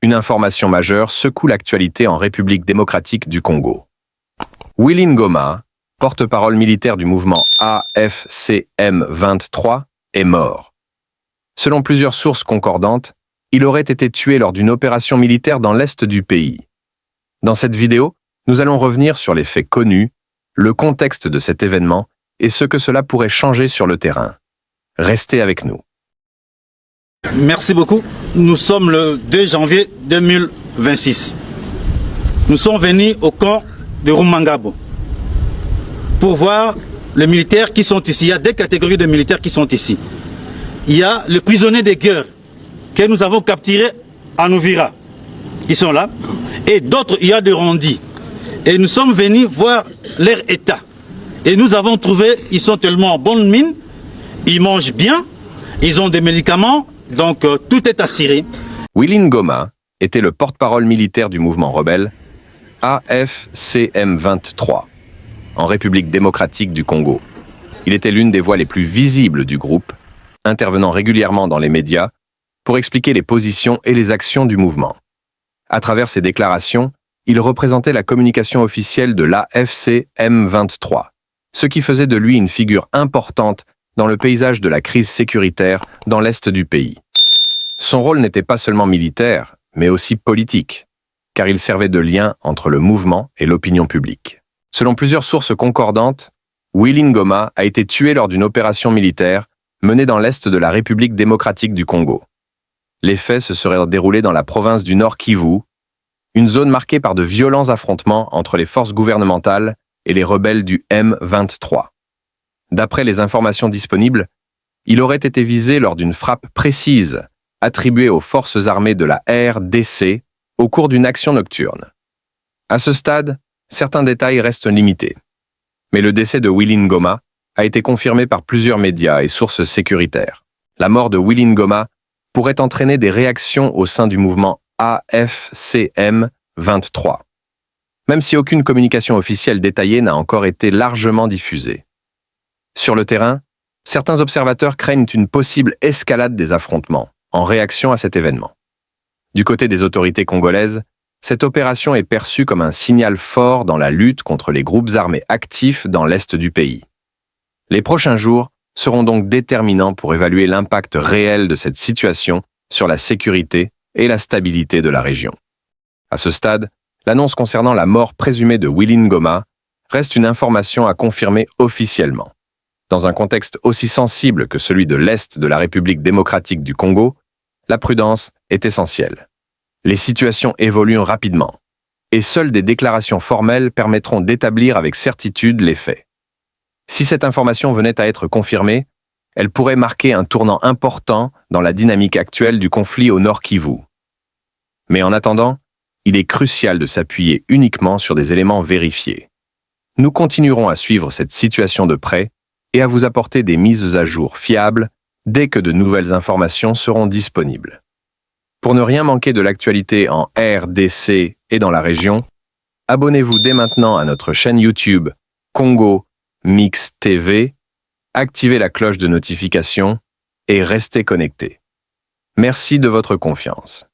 Une information majeure secoue l'actualité en République démocratique du Congo. Willy Ngoma, porte-parole militaire du mouvement AFCM23, est mort. Selon plusieurs sources concordantes, il aurait été tué lors d'une opération militaire dans l'est du pays. Dans cette vidéo, nous allons revenir sur les faits connus, le contexte de cet événement et ce que cela pourrait changer sur le terrain. Restez avec nous. Merci beaucoup. Nous sommes le 2 janvier 2026. Nous sommes venus au camp de Rumangabo pour voir les militaires qui sont ici. Il y a deux catégories de militaires qui sont ici. Il y a les prisonniers de guerre que nous avons capturés à Nouvira. Ils sont là. Et d'autres, il y a des rendis. Et nous sommes venus voir leur état. Et nous avons trouvé, ils sont tellement en bonne mine, ils mangent bien, ils ont des médicaments, donc tout est assuré. Willy Ngoma était le porte-parole militaire du mouvement rebelle AFCM23 en République démocratique du Congo. Il était l'une des voix les plus visibles du groupe, intervenant régulièrement dans les médias pour expliquer les positions et les actions du mouvement. À travers ses déclarations, il représentait la communication officielle de l'AFCM23, ce qui faisait de lui une figure importante dans le paysage de la crise sécuritaire dans l'est du pays. Son rôle n'était pas seulement militaire, mais aussi politique, car il servait de lien entre le mouvement et l'opinion publique. Selon plusieurs sources concordantes, Willy Ngoma a été tué lors d'une opération militaire menée dans l'est de la République démocratique du Congo. Les faits se seraient déroulés dans la province du Nord Kivu, une zone marquée par de violents affrontements entre les forces gouvernementales et les rebelles du M23. D'après les informations disponibles, il aurait été visé lors d'une frappe précise attribuée aux forces armées de la RDC au cours d'une action nocturne. À ce stade, certains détails restent limités. Mais le décès de Willy Ngoma a été confirmé par plusieurs médias et sources sécuritaires. La mort de Willy Ngoma pourrait entraîner des réactions au sein du mouvement AFCM23, même si aucune communication officielle détaillée n'a encore été largement diffusée. Sur le terrain, certains observateurs craignent une possible escalade des affrontements en réaction à cet événement. Du côté des autorités congolaises, cette opération est perçue comme un signal fort dans la lutte contre les groupes armés actifs dans l'est du pays. Les prochains jours seront donc déterminants pour évaluer l'impact réel de cette situation sur la sécurité et la stabilité de la région. À ce stade, l'annonce concernant la mort présumée de Willy Ngoma reste une information à confirmer officiellement. Dans un contexte aussi sensible que celui de l'Est de la République démocratique du Congo, la prudence est essentielle. Les situations évoluent rapidement, et seules des déclarations formelles permettront d'établir avec certitude les faits. Si cette information venait à être confirmée, elle pourrait marquer un tournant important dans la dynamique actuelle du conflit au Nord Kivu. Mais en attendant, il est crucial de s'appuyer uniquement sur des éléments vérifiés. Nous continuerons à suivre cette situation de près et à vous apporter des mises à jour fiables dès que de nouvelles informations seront disponibles. Pour ne rien manquer de l'actualité en RDC et dans la région, abonnez-vous dès maintenant à notre chaîne YouTube Congo Mix TV, activez la cloche de notification et restez connectés. Merci de votre confiance.